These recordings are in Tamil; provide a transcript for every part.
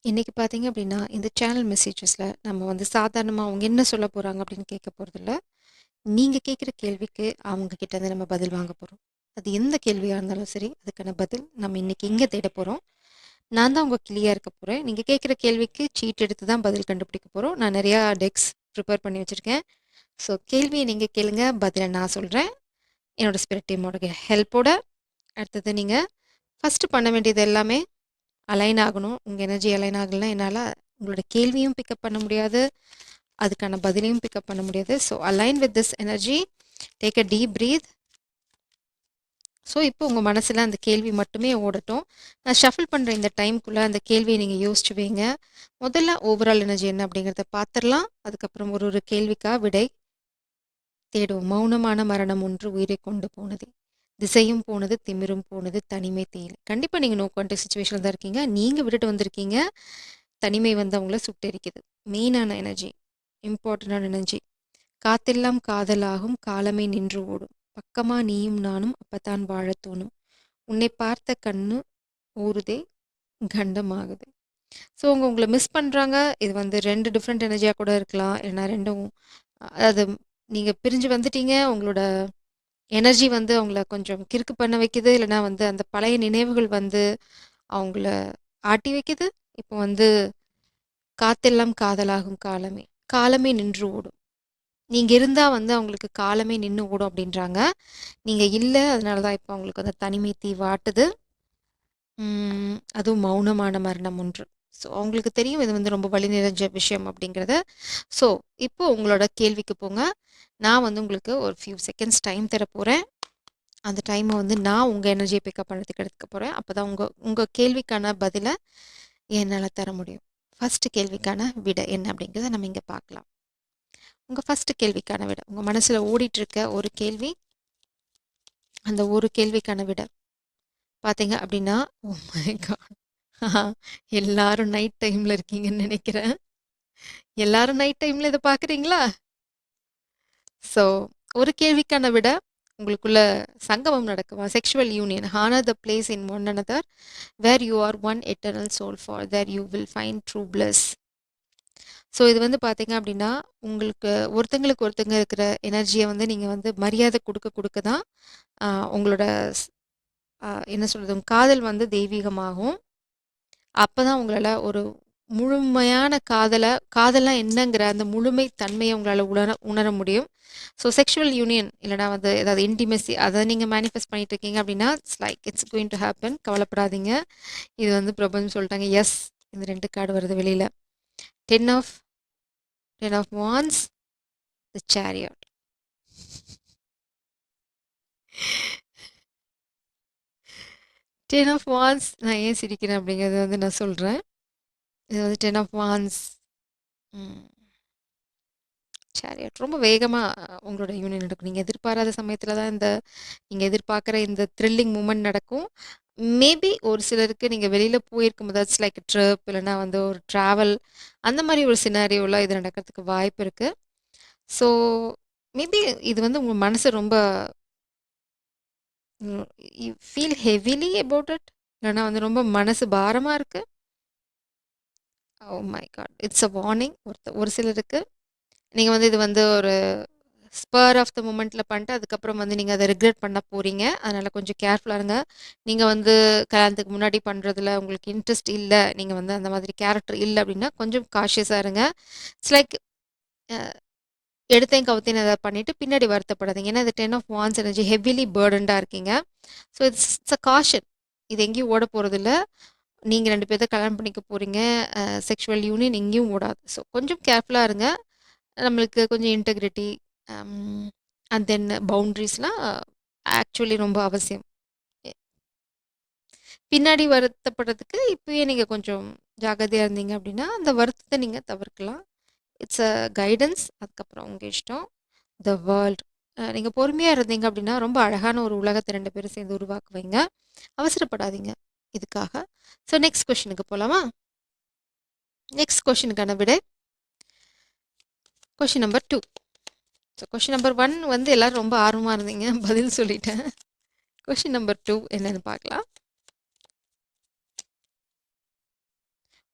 இன்னைக்கு பார்த்தீங்க அப்படின்னா, இந்த சேனல் மெசேஜஸ்ல நம்ம வந்து சாதாரணமா அவங்க என்ன சொல்ல போறாங்க அப்படின்னு கேட்க போறதில்ல. நீங்க கேட்குற கேள்விக்கு அவங்க கிட்ட இருந்து நம்ம பதில் வாங்க போறோம். அது எந்த கேள்வியா இருந்தாலும் சரி, அதுக்கான பதில் நம்ம இன்னைக்கு இங்க தேட போறோம். நான் தான் உங்க கிளியா இருக்க போறேன். நீங்க கேட்குற கேள்விக்கு சீட் எடுத்து தான் பதில் கண்டுபிடிக்க போறோம். நான் நெறையா டெக்ஸ் ப்ரிப்பேர் பண்ணி வச்சிருக்கேன். ஸோ கேள்விய நீங்க கேளுங்க, பதில நான் சொல்றேன். என்னோட ஸ்பிரிட் டீமோட ஹெல்ப்போட. அடுத்தது நீங்க ஃபர்ஸ்ட்டு பண்ண வேண்டியது எல்லாமே அலைன் ஆகணும். உங்க எனர்ஜி அலைன் ஆகலன்னா, என்னால உங்களோட கேள்வியும் பிக்கப் பண்ண முடியாது. அதுக்கான பதிலையும் பிக்கப் பண்ண முடியாது. So align with this energy. Take a deep breath. So இப்போ உங்க மனசுல அந்த கேள்வி மட்டுமே ஓடட்டும். நான் ஷஃபில் பண்ற இந்த டைம்க்குள்ள அந்த கேள்விய நீங்க யோசிச்சு வைங்க. முதல்ல ஓவரால் எனர்ஜி என்ன அப்படிங்கிறத பார்த்துரலாம். அதுக்கப்புறம் ஒரு ஒரு கேள்விக்கா விடை தேடுவோம். மௌனமான மரணம் ஒன்று உயிரைக் கொண்டு போனது. திசையும் போனது, திமிரும் போனது, தனிமை தேயிலை. கண்டிப்பா நீங்க நோ கான்டாக்ட் சிச்சுவேஷன்ல தான் இருக்கீங்க. நீங்க விட்டுட்டு வந்திருக்கீங்க. தனிமை வந்து அவங்கள சுட்டெரிக்குது. மெயினான எனர்ஜி. இம்பார்ட்டன்டான எனர்ஜி. காத்தெல்லாம் காதலாகும் காலமே நின்று ஓடும். பக்கமா நீயும் நானும் அப்பத்தான் வாழத் தோணும். உன்னை பார்த்த கண்ணு ஊறுதே கண்டமாகுது. ஸோ அவங்க உங்கள மிஸ் பண்றாங்க. இது வந்து 2 டிஃப்ரெண்ட் எனர்ஜியா கூட இருக்கலாம். இல்லைன்னா 2ம் அதாவது நீங்க பிரிஞ்சு வந்துட்டீங்க. உங்களோட எனர்ஜி வந்து அவங்கள கொஞ்சம் கிறுக்கு பண்ண வைக்குது. இல்லைன்னா வந்து அந்த பழைய நினைவுகள் வந்து அவங்கள ஆட்டி வைக்குது. இப்போ வந்து காத்தெல்லாம் காதலாகும் காலமே. காலமே நின்று ஓடும். நீங்க இருந்தா வந்து அவங்களுக்கு காலமே நின்னு ஓடும் அப்படின்றாங்க. நீங்க இல்ல. அதனால தான் இப்போ அவங்களுக்கு அந்த தனிமை தீ வாட்டுது. அதுவும் மௌனமான மரணம் ஒன்று. ஸோ அவங்களுக்கு தெரியும் இது வந்து ரொம்ப வலி நிறைஞ்ச விஷயம் அப்படிங்கிறத. ஸோ இப்போ உங்களோட கேள்விக்கு போங்க. நான் வந்து உங்களுக்கு ஒரு ஃபியூ செகண்ட்ஸ் டைம் தர போறேன். அந்த டைமை வந்து நான் உங்க எனர்ஜியை பிக்கப் பண்ணுறதுக்கு எடுத்துக்க போறேன். அப்பதான் உங்க உங்க கேள்விக்கான பதில என்னால தர முடியும். ஃபர்ஸ்ட் கேள்விக்கான விடை என்ன அப்படிங்கிறத நம்ம இங்க பார்க்கலாம். உங்க ஃபர்ஸ்ட் கேள்விக்கான விடை. உங்க மனசுல ஓடிட்டு இருக்க ஒரு கேள்வி. அந்த ஒரு கேள்விக்கான விடை. பார்த்தீங்க அப்படின்னா, ஓ மை காட்! எல்லாரும் நைட் டைம்ல இருக்கீங்கன்னு நினைக்கிறேன். எல்லாரும் நைட் டைம்ல இத பார்க்குறீங்களா? ஸோ ஒரு கேள்விக்கான விடை. உங்களுக்குள்ள சங்கமம் நடக்குமா? Sexual union. Honour the place in one another where you are one eternal soul for there you will find true bliss. So இது வந்து பார்த்தீங்க அப்படின்னா, உங்களுக்கு ஒருத்தங்களுக்கு ஒருத்தங்க இருக்கிற எனர்ஜிய வந்து நீங்க வந்து மரியாதை குடுக்க குடுக்க தான், அ உங்களோட ஸ் என்ன சொல்றது? உங்க காதல் வந்து தெய்வீகமாகும். அப்பதான் உங்களால ஒரு முழுமையான காதல்னா என்னங்கிற அந்த முழுமை தன்மைய உங்களால உணர முடியும். ஸோ செக்சுவல் யூனியன் இல்லன்னா வந்து ஏதாவது இன்டிமெசி அத நீங்க மேனிஃபெஸ்ட் பண்ணிட்டு இருக்கீங்க அப்படின்னா, it's like it's going to happen. கவலைப்படாதீங்க. இது வந்து பிரபஞ்சம் சொல்லிட்டாங்க. எஸ். இந்த 2 கார்டு வருது வெளியில. 10 of 10 of wands, the chariot. 10 of wands நான் ஏன் சிரிக்கிறேன் அப்படிங்கிறத வந்து நான் சொல்றேன். இது வந்து 10 ஆஃப் வாண்ட்ஸ். ம். சேரியட் ரொம்ப வேகமா உங்களோட யூனியன் நடக்கும். நீங்க எதிர்பாராத சமயத்துல தான் நீங்க எதிர்பார்க்குற இந்த த்ரில்லிங் மூமெண்ட் நடக்கும். மேபி ஒரு சிலருக்கு நீங்க வெளியில போயிருக்கும்போது இட்ஸ் லைக் ட்ரிப் இல்லன்னா வந்து ஒரு ட்ராவல் அந்த மாரி ஒரு சினாரியோல இது நடக்கிறதுக்கு வாய்ப்பு இருக்கு. ஸோ மேபி இது வந்து உங்க மனச ரொம்ப you feel heavily about it. இல்லன்னா வந்து ரொம்ப மனசு பாரமா இருக்கு. Oh my God! It's a warning. ஒரு சிலருக்கு நீங்க வந்து இது வந்து ஒரு ஸ்பர் ஆஃப் த மொமெண்ட்ல பண்ணிட்டு, அதுக்கப்புறம் வந்து நீங்க அத ரிக்ரெட் பண்ண போறீங்க. அதனால கொஞ்சம் கேர்ஃபுல்லா இருங்க. நீங்க வந்து கல்யாணத்துக்கு முன்னாடி பண்றதுல உங்களுக்கு இன்ட்ரெஸ்ட் இல்ல. நீங்க வந்து அந்த மாதிரி கேரக்டர் இல்ல அப்டின்னா, கொஞ்சம் காஷியஸா இருங்க. இட்ஸ் லைக் அ எடுத்தேன் கவுத்தேன்னு எதாவது பண்ணிட்டு பின்னாடி வருத்தப்படாதீங்க. ஏன்னா, இது 10 ஆஃப் வாண்ட்ஸ் எனர்ஜி ஹெவிலி பர்டன்டா இருக்கீங்க. So it's it's a caution. இது எங்கேயும் ஓட போறதில்ல. நீங்க 2 பேத்த கல்யாணம் பண்ணிக்க போறீங்க. செக்சுவல் யூனியன் எங்கேயும் ஓடாது. ஸோ கொஞ்சம் கேர்ஃபுல்லா இருங்க. நம்மளுக்கு கொஞ்சம் இன்டெகிரிட்டி அம் அண்ட் தென் பவுண்டரீஸ்லாம் ஆக்சுவலி ரொம்ப அவசியம். எ பின்னாடி வருத்தப்படுறதுக்கு இப்பயே நீங்க கொஞ்சம் ஜாக்கிரதையா இருந்தீங்க அப்படின்னா, அந்த வருத்தத்த நீங்க தவிர்க்கலாம். It's a guidance. அதுக்கப்புறம் உங்க இஷ்டம். The world. நீங்க பொறுமையா இருந்தீங்க அப்படின்னா, ரொம்ப அழகான ஒரு உலகத்த 2 பேரும் சேர்ந்து உருவாக்குவீங்க. அவசரப்படாதீங்க இதுக்காக. ஸோ நெக்ஸ்ட் கொஸ்டினுக்கு போலாமா? நெக்ஸ்ட் கொஸ்டினுக்கான விடை question number 2. So question number 1 வந்து எல்லாரும் ரொம்ப ஆர்வமா இருந்தீங்க. பதில் சொல்லிட்டேன். கொஸ்டின் நம்பர் 2 என்னன்னு பார்க்கலாம்.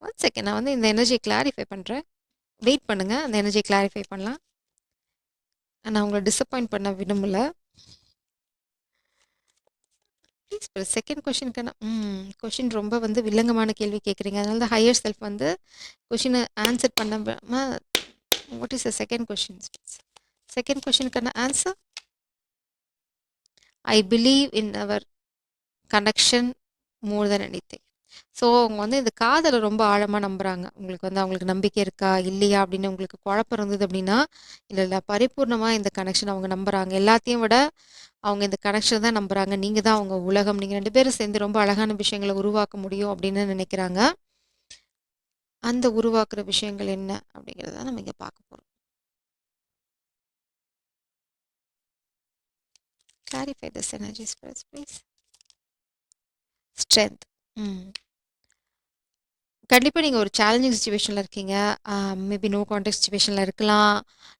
ஒன் செகண்ட் நான் வந்து இந்த எனர்ஜிய கிளாரிஃபை பண்றேன். வெயிட் பண்ணுங்க. அந்த எனர்ஜிய கிளாரிஃபை பண்ணலாம். நான் உங்கள டிசப்பாயிண்ட் பண்ண விரும்பல. ப்ளீஸ் ஒரு செகண்ட் கொஸ்டினுக்கான கொஸ்டின் ரொம்ப வந்து வில்லங்கமான கேள்வி கேட்குறீங்க. அதனால தான் ஹையர் செல்ஃப் வந்து கொஸ்டின ஆன்சர் பண்ணாம what is the second question? Second கொஸ்டினுக்கான answer? I believe in our connection more than anything. So அவங்க வந்து இந்த காதலை ரொம்ப ஆழமா நம்புறாங்க. உங்களுக்கு வந்து அவங்களுக்கு நம்பிக்கை இருக்கா? இல்லையா? அப்படின்னு உங்களுக்கு குழப்பம் இருந்தது அப்படின்னா, இல்ல, இல்ல பரிபூர்ணமா இந்த கனெக்ஷன் அவங்க நம்புறாங்க. எல்லாத்தையும் விட அவங்க இந்த கனெக்ஷன் தான் நம்புறாங்க. நீங்க தான் அவங்க உலகம். நீங்க 2 பேரும் சேர்ந்து ரொம்ப அழகான விஷயங்கள உருவாக்க முடியும் அப்படின்னு நினைக்கிறாங்க. அந்த உருவாக்குற விஷயங்கள் என்ன? அப்படிங்கிறத தான் நம்ம இங்க பார்க்க போறோம். Clarify this energies first please. Strength. ம். கண்டிப்பா நீங்க ஒரு சேலஞ்சிங் சிச்சுவேஷன்ல இருக்கீங்க. மேபி நோ கான்டாக்ட் சிச்சுவேஷன்ல இருக்கலாம்.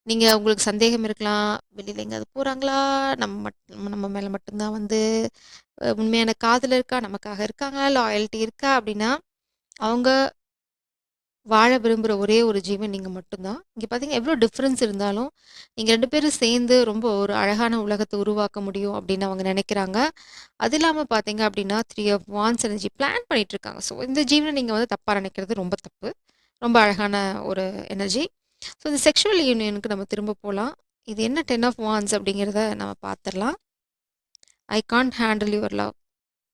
நீங்க உங்களுக்கு சந்தேகம் இருக்கலாம். வெளியில எங்கேயாவது போறாங்களா? நம்ம மேல மட்டும் தான் வந்து உண்மையான காதல் இருக்கா? நமக்காக இருக்காங்களா? லாயல்டி இருக்கா? அப்படின்னா, அவங்க வாழ விரும்புற ஒரே ஒரு ஜீவன் நீங்க மட்டும் தான். இங்க பார்த்தீங்கன்னா, எவ்வளோ டிஃபரன்ஸ் இருந்தாலும், நீங்க 2 பேரும் சேர்ந்து ரொம்ப ஒரு அழகான உலகத்த உருவாக்க முடியும் அப்படின்னு அவங்க நினைக்கிறாங்க. அது இல்லாம பார்த்தீங்க அப்படின்னா, 3 ஆஃப் வாண்ட்ஸ் எனர்ஜி பிளான் பண்ணிட்டு இருக்காங்க. ஸோ இந்த ஜீவன நீங்க வந்து தப்பா நினைக்கிறது ரொம்ப தப்பு. ரொம்ப அழகான ஒரு எனர்ஜி. ஸோ இந்த செக்ஷுவல் யூனியனுக்கு நம்ம திரும்ப போலாம். இது என்ன 10 ஆஃப் வாண்ட்ஸ் அப்படிங்கிறத நம்ம பார்த்துரலாம். I can't handle your love.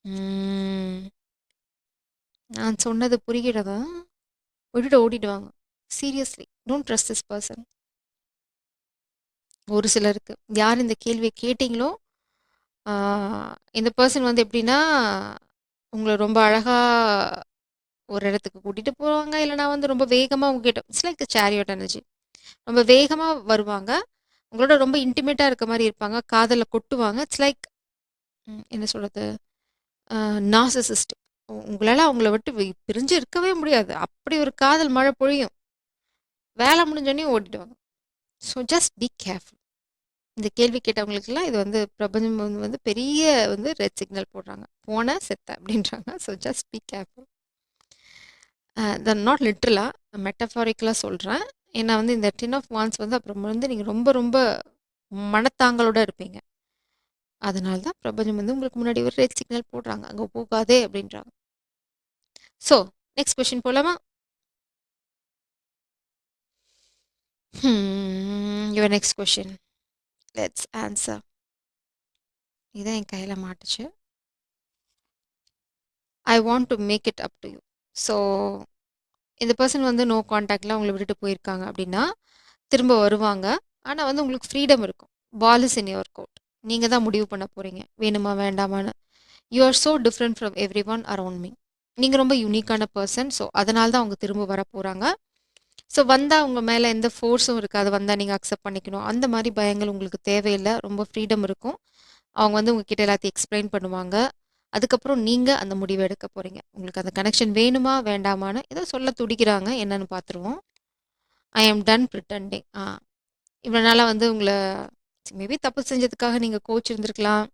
ம். நான் சொன்னது புரிகிறதா? விட்டுட்டு ஓடிடுவாங்க. Seriously. Don't trust this person. ஒரு சிலருக்கு. யார் இந்த கேள்விய கேட்டீங்களோ, ஆ இந்த பெர்சன் வந்து எப்படின்னா, உங்கள ரொம்ப அழகா ஒரு இடத்துக்கு கூட்டிட்டு போவாங்க. இல்லன்னா வந்து ரொம்ப வேகமா உங்ககிட்ட it's like the chariot energy. ரொம்ப வேகமா வருவாங்க. உங்களோட ரொம்ப இன்டிமேட்டா இருக்க மாரி இருப்பாங்க. காதல கொட்டுவாங்க. இட்ஸ் லைக் என்ன சொல்றது? அ நார்சிசிஸ்ட். உங்களால அவங்கள விட்டு பிரிஞ்சு இருக்கவே முடியாது. அப்படி ஒரு காதல் மழை பொழியும். வேலை முடிஞ்சோனே ஓடிடுவாங்க. So just be careful. இந்த கேள்வி கேட்டவங்களுக்கெல்லாம் இது வந்து பிரபஞ்சம் வந்து பெரிய வந்து ரெட் சிக்னல் போடுறாங்க. போன செத்த அப்படின்றாங்க. So just be careful. Not லிட்ரலா மெட்டஃபாரிக்கலா சொல்றேன். ஏன்னா வந்து இந்த 10 ஆஃப் வாண்ட்ஸ் வந்து அப்புறம் வந்து நீங்க ரொம்ப ரொம்ப மனத்தாங்களோட இருப்பீங்க. அதனால தான் பிரபஞ்சம் வந்து உங்களுக்கு முன்னாடி ஒரு ரெட் சிக்னல் போடுறாங்க. அங்க போகாதே அப்படின்றாங்க. ஸோ நெக்ஸ்ட் கொஸ்டின் போலாமா? Your next question. Let's answer. இதான் என் கையில மாட்டுச்சு. I want to make it up to you. So இந்த பெர்சன் வந்து நோ கான்டாக்ட்ல உங்கள விட்டுட்டு போயிருக்காங்க அப்படின்னா, திரும்ப வருவாங்க. ஆனா வந்து உங்களுக்கு ஃப்ரீடம் இருக்கும். Ball is in your court. நீங்க தான் முடிவு பண்ண போறீங்க. வேணுமா வேண்டாமான்னு. You are so different from everyone around me. நீங்க ரொம்ப யூனிக்கான பெர்சன். ஸோ அதனால தான் அவங்க திரும்ப வரப்போறாங்க. ஸோ வந்தா உங்க மேல எந்த ஃபோர்ஸும் இருக்காது. வந்தா நீங்க அக்செப்ட் பண்ணிக்கணும். அந்த மாரி பயங்கள் உங்களுக்கு தேவையில்ல. ரொம்ப ஃப்ரீடம் இருக்கும். அவங்க வந்து உங்ககிட்ட எல்லாத்தையும் எக்ஸ்பிளைன் பண்ணுவாங்க. அதுக்கப்புறம் நீங்க அந்த முடிவ எடுக்க போறீங்க. உங்களுக்கு அந்த கனெக்ஷன் வேணுமா? வேண்டாமான்னு ஏதோ சொல்ல துடிக்கிறாங்க. என்னன்னு பார்த்துருவோம். ஐ அம் டன் பிரிட்டெண்டிங். இவ்வளோ நாளா வந்து உங்கள மேபி தப்பு செஞ்சதுக்காக நீங்க கோச்சிருந்துருக்கலாம்.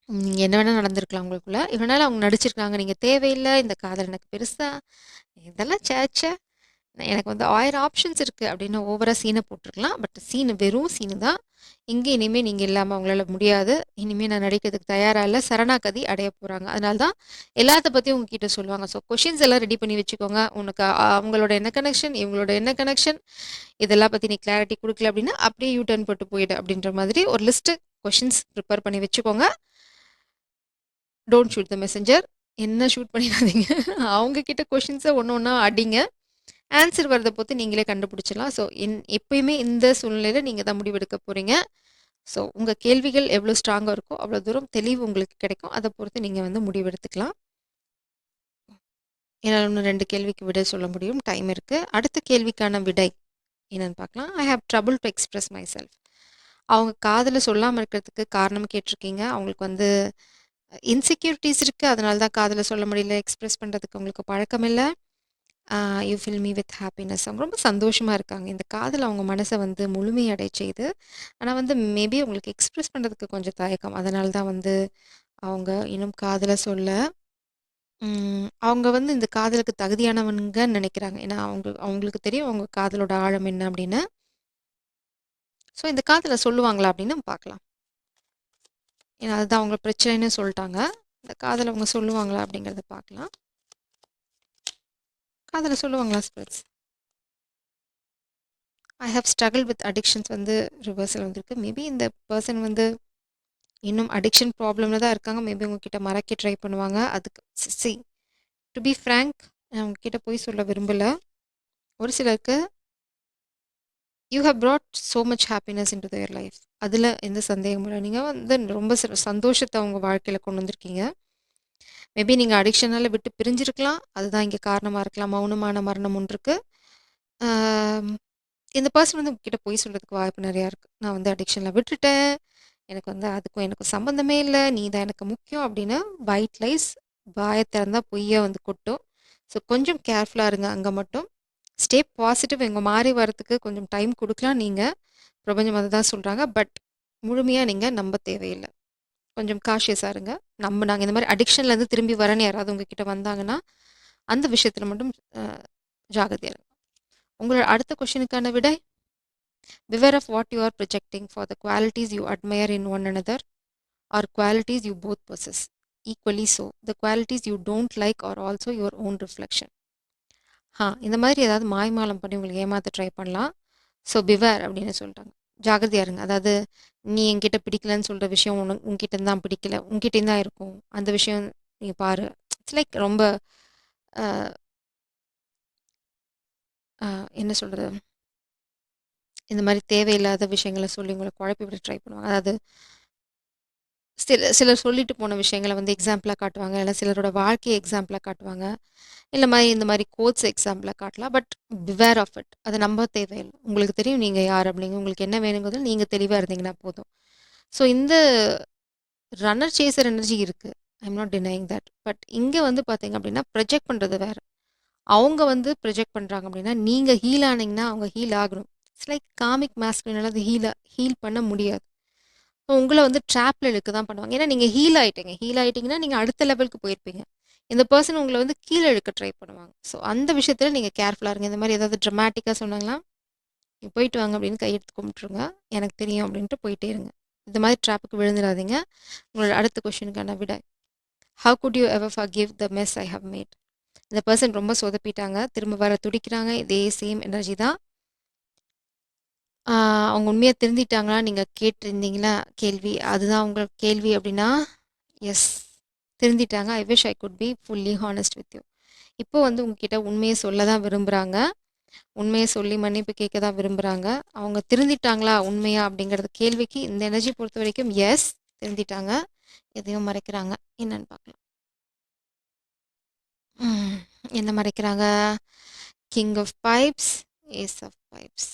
நீங்க என்ன வேணா நடந்திருக்கலாம் உங்களுக்குள்ள. இவ்வளோ நாள் அவங்க நடிச்சிருக்காங்க. நீங்க தேவையில்ல. இந்த காதல் எனக்கு பெருசா இதெல்லாம் ச்சே ச்சே எனக்கு வந்து 1000 ஆப்ஷன்ஸ் இருக்கு அப்படின்னு ஓவரா சீன போட்டுருக்கலாம். பட் சீனு வெறும் சீனு தான். இங்க இனிமே நீங்க இல்லாம அவங்களால முடியாது. இனிமே நான் நடிக்கிறதுக்கு தயாரா இல்ல. சரணாகதி அடைய போறாங்க. அதனால தான் எல்லாத்த பத்தியும் உங்ககிட்ட சொல்லுவாங்க. ஸோ கொஷின்ஸ் எல்லாம் ரெடி பண்ணி வச்சுக்கோங்க. உனக்கு அவங்களோட என்ன கனெக்ஷன், இவங்களோட என்ன கனெக்ஷன், இதெல்லாம் பத்தி நீ கிளாரிட்டி குடுக்கல அப்படின்னா, அப்படியே யூ டர்ன் போட்டு போயிடு அப்படின்ற மாதிரி ஒரு லிஸ்ட் கொஷின்ஸ் ப்ரிப்பேர் பண்ணி வச்சுக்கோங்க. Don't shoot the messenger. என்ன ஷூட் பண்ணிடாதீங்க. அவங்க கிட்ட கொஷின்ஸ ஒண்ணு ஒண்ணா அடிங்க. ஆன்சர் வரத பொறுத்து நீங்களே கண்டுபிடிச்சிடலாம். ஸோ எப்பயுமே இந்த சூழ்நிலையில நீங்க தான் முடிவெடுக்க போறீங்க. ஸோ உங்க கேள்விகள் எவ்வளோ ஸ்ட்ராங்கா இருக்கோ, அவ்வளோ தூரம் தெளிவு உங்களுக்கு கிடைக்கும். அத பொறுத்து நீங்க வந்து முடிவெடுத்துக்கலாம். என்னால இன்னும் 2 கேள்விக்கு விடை சொல்ல முடியும். டைம் இருக்கு. அடுத்த கேள்விக்கான விடை என்னன்னு பார்க்கலாம். I have trouble to express my self. அவங்க காதல சொல்லாம இருக்கிறதுக்கு காரணம் கேட்டிருக்கீங்க. அவங்களுக்கு வந்து இன்செக்யூரிட்டீஸ் இருக்கு. அதனால தான் காதல சொல்ல முடியல. எக்ஸ்பிரஸ் பண்றதுக்கு உங்களுக்கு பழக்கம் இல்ல. You fill me with happiness. அவங்க ரொம்ப சந்தோஷமா இருக்காங்க. இந்த காதல் அவங்க மனச வந்து முழுமையடை செய்யுது. ஆனா வந்து மேபி அவங்களுக்கு எக்ஸ்பிரஸ் பண்றதுக்கு கொஞ்சம் தயக்கம். அதனால தான் வந்து அவங்க இன்னும் காதல சொல்ல. அவங்க வந்து இந்த காதலுக்கு தகுதியானவங்கன்னு நினைக்கிறாங்க. ஏன்னா, அவங்களுக்கு தெரியும் அவங்க காதலோட ஆழம் என்ன அப்படின்னு. ஸோ இந்த காதல சொல்லுவாங்களா அப்படின்னு பார்க்கலாம். ஏன்னா, அதுதான் அவங்க பிரச்சனைன்னு சொல்ட்டாங்க. இந்த காதல அவங்க சொல்லுவாங்களா அப்படிங்கிறத பார்க்கலாம். காதல சொல்லுவாங்களா spirits? I have struggle with addictions வந்து ரிவர்சல் வந்திருக்கு. மேபி இந்த பெர்சன் வந்து இன்னும் அடிக்ஷன் ப்ராப்ளம்ல தான் இருக்காங்க. மேபி உங்ககிட்ட மறைக்க ட்ரை பண்ணுவாங்க. அதுக்கு டு பி ஃப்ராங்க், நான் உங்ககிட்ட பொய் சொல்ல விரும்பல. ஒரு சிலருக்கு you have brought so much happiness into their life. அதில எந்த சந்தேகமும் இல்ல. நீங்க வந்து ரொம்ப சந்தோஷத்த உங்க வாழ்க்கையில கொண்டு வந்திருக்கீங்க. மேபி நீங்க அடிக்ஷனால விட்டு பிரிஞ்சிருக்கலாம். அதுதான் இங்க காரணமா இருக்கலாம். மௌனமான மரணம் ஒன்றுக்கு. ஆம், இந்த பெர்சன் வந்து உங்ககிட்ட பொய் சொல்றதுக்கு வாய்ப்பு நெறையா இருக்கு. நான் வந்து அடிக்ஷன்ல விட்டுட்டேன். எனக்கு வந்து அதுக்கும் எனக்கும் சம்மந்தமே இல்ல. நீ தான் எனக்கு முக்கியம் அப்படின்னு ஒயிட் லைஸ் வாய திறந்தா பொய்யா வந்து கொட்டும். ஸோ கொஞ்சம் கேர்ஃபுல்லா இருங்க அங்க மட்டும். Stay positive. இவங்க மாறி வரதுக்கு கொஞ்சம் டைம் குடுக்கலாம் நீங்க. பிரபஞ்சம் அததான் சொல்றாங்க. பட் முழுமையா நீங்க நம்ப தேவையில்ல. கொஞ்சம் காஷியஸா இருங்க. நாங்க இந்த மாரி அடிக்ஷன்லேருந்து திரும்பி வரேன்னு யாராவது உங்ககிட்ட வந்தாங்கன்னா, அந்த விஷயத்துல மட்டும் அ ஜாக்கிரதையா இருங்க. உங்களோட அடுத்த கொஸ்டினுக்கான விடை, beware of what you are projecting for the qualities you admire in one another or qualities you both possess. Equally so, the qualities you don't like are also your own reflection. இந்த மாதிரி ஏதாவது மாய்மாலம் பண்ணி உங்களுக்கு ஏமாத்த ட்ரை பண்ணலாம். ஸோ பிவேர் அப்படின்னு சொல்லிட்டாங்க. ஜாக்கிரதையா இருங்க. அதாவது நீ என்கிட்ட பிடிக்கலன்னு சொல்ற விஷயம் உன்கிட்ட தான் பிடிக்கல. உன்கிட்டேருந்து தான் இருக்கும். அந்த விஷயம் நீ பாரு. இட்ஸ் லைக் ரொம்ப அ அ என்ன சொல்றது? இந்த மாரி தேவையில்லாத விஷயங்கள சொல்லி உங்கள குழப்பி விட ட்ரை பண்ணுவாங்க. அதாவது சிலர் சொல்லிட்டு போன விஷயங்கள வந்து எக்ஸாம்பிளா காட்டுவாங்க. இல்ல சிலரோட வாழ்க்கைய எக்ஸாம்பிளா காட்டுவாங்க. இந்த மாரி கோட்ஸ் எக்ஸாம்பிளா காட்டலாம். But beware of it. அத நம்ப தேவையில்ல. உங்களுக்கு தெரியும் நீங்க யார் அப்படிங்க. உங்களுக்கு என்ன வேணுங்கிறதுல நீங்க தெளிவா இருந்தீங்கன்னா போதும். ஸோ இந்த ரன்னர் சேசர் எனர்ஜி இருக்கு. I am not denying that. But இங்க வந்து பார்த்தீங்க அப்படின்னா, ப்ரொஜெக்ட் பண்றது வேற. அவங்க வந்து ப்ரொஜெக்ட் பண்றாங்க அப்படின்னா, நீங்க ஹீல் ஆனீங்கன்னா, அவங்க ஹீல் ஆகணும். இட்ஸ் லைக் காமிக் மாஸ்குலினால அது ஹீல் பண்ண முடியாது. ஸோ உங்கள வந்து ட்ராப்ல இழுக்க தான் பண்ணுவாங்க. ஏன்னா நீங்க ஹீல் ஆயிட்டீங்க. ஹீல் ஆயிட்டீங்கன்னா, நீங்க அடுத்த லெவலுக்கு போயிருப்பீங்க. இந்த பெர்சன் உங்கள வந்து கீழ இழுக்க ட்ரை பண்ணுவாங்க. ஸோ அந்த விஷயத்துல நீங்க கேர்ஃபுல்லா இருங்க. இந்த மாரி ஏதாவது ட்ரமாட்டிக்கா சொன்னாங்கன்னா, "நீங்க போயிட்டு வாங்க" அப்படின்னு கையெடுத்து கும்பிட்டுருங்க. எனக்கு தெரியும் அப்படின்ட்டு போயிட்டே இருங்க. இந்த மாரி ட்ராப்புக்கு விழுந்துராதீங்க. உங்களோட அடுத்த கொஸ்டினுக்கான விடை. How good you ever forgive the mess I have made? இந்த பெர்சன் ரொம்ப சொதப்பிட்டாங்க. திரும்ப வர துடிக்கிறாங்க. இதே சேம் எனர்ஜி தான். ஆ அவங்க உண்மையா திருந்திட்டாங்களா? நீங்க கேட்டிருந்தீங்களா கேள்வி. அதுதான் உங்க கேள்வி அப்படின்னா, எஸ், திருந்திட்டாங்க. I wish I could be fully honest with you. இப்போ வந்து உங்ககிட்ட உண்மைய சொல்ல தான் விரும்புறாங்க. உண்மைய சொல்லி மன்னிப்பு கேட்க தான் விரும்புறாங்க. அவங்க திருந்திட்டாங்களா உண்மையா அப்படிங்கிறது கேள்விக்கு இந்த எனர்ஜி பொறுத்தவரைக்கும் எஸ், திருந்திட்டாங்க. எதையும் மறைக்கிறாங்க. என்னன்னு பார்க்கலாம். ம். என்ன மறைக்கிறாங்க? King of pipes, ace of pipes.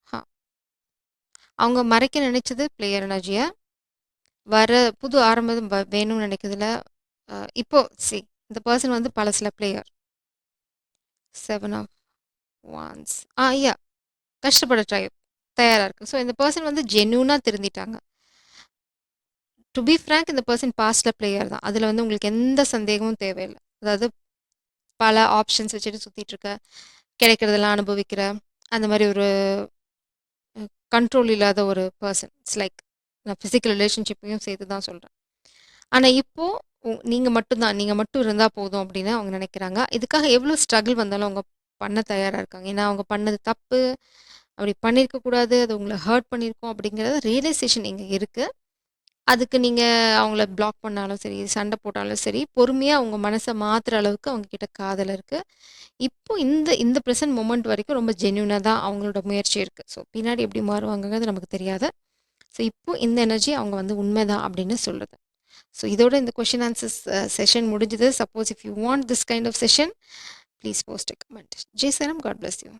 ஹ. அவங்க மறைக்க நினைச்சது பிளேயர் எனர்ஜிய. வர புது ஆரம்பம் வேணும்னு நினைக்கிறதுல இப்போ சி இந்த பெர்சன் வந்து பழசுல பிளேயர். 7 of wands. யா, கஷ்டப்பட தயாரா இருக்கு. ஸோ இந்த பெர்சன் வந்து ஜென்யூனா திருந்திட்டாங்க. டு பி ஃப்ராங்க், இந்த பெர்சன் பாஸ்ட்ல பிளேயர் தான். அதுல வந்து உங்களுக்கு எந்த சந்தேகமும் தேவையில்ல. அதாவது பல ஆப்ஷன்ஸ் வச்சுட்டு சுத்திட்டு இருக்க, கிடைக்கிறதெல்லாம் அனுபவிக்கிற, அந்த மாரி ஒரு கண்ட்ரோல் இல்லாத ஒரு பெர்சன். இட்ஸ் லைக் நான் ஃபிசிக்கல் ரிலேஷன்ஷிப்பையும் சேர்த்து தான் சொல்றேன். ஆனா இப்போ நீங்க மட்டும் தான். நீங்க மட்டும் இருந்தா போதும் அப்படின்னு அவங்க நினைக்கிறாங்க. இதுக்காக எவ்வளோ ஸ்ட்ரகிள் வந்தாலும் அவங்க பண்ண தயாரா இருக்காங்க. ஏன்னா அவங்க பண்ணது தப்பு. அப்படி பண்ணியிருக்க கூடாது. அது உங்கள ஹர்ட் பண்ணியிருக்கோம் அப்படிங்கிறது ரியலைசேஷன் இங்க இருக்கு. அதுக்கு நீங்க அவங்கள பிளாக் பண்ணாலும் சரி, சண்டை போட்டாலும் சரி, பொறுமையா உங்க மனச மாத்துற அளவுக்கு அவங்க கிட்ட காதல் இருக்கு. இப்போ இந்த இந்த பிரசன்ட் மொமெண்ட் வரைக்கும் ரொம்ப ஜென்யூனா தான் அவங்களோட முயற்சி இருக்கு. ஸோ பின்னாடி எப்படி மாறுவாங்கங்கிறது நமக்கு தெரியாது. ஸோ இப்போ இந்த எனர்ஜி அவங்க வந்து உண்மைதான் அப்படின்னு சொல்லுது. ஸோ இதோட இந்த கொஸ்டின் ஆன்சர்ஸ் செஷன் முடிஞ்சது. Suppose if you want this kind of session, please post a comment. Jai சரம், காட் பிளஸ் யூ.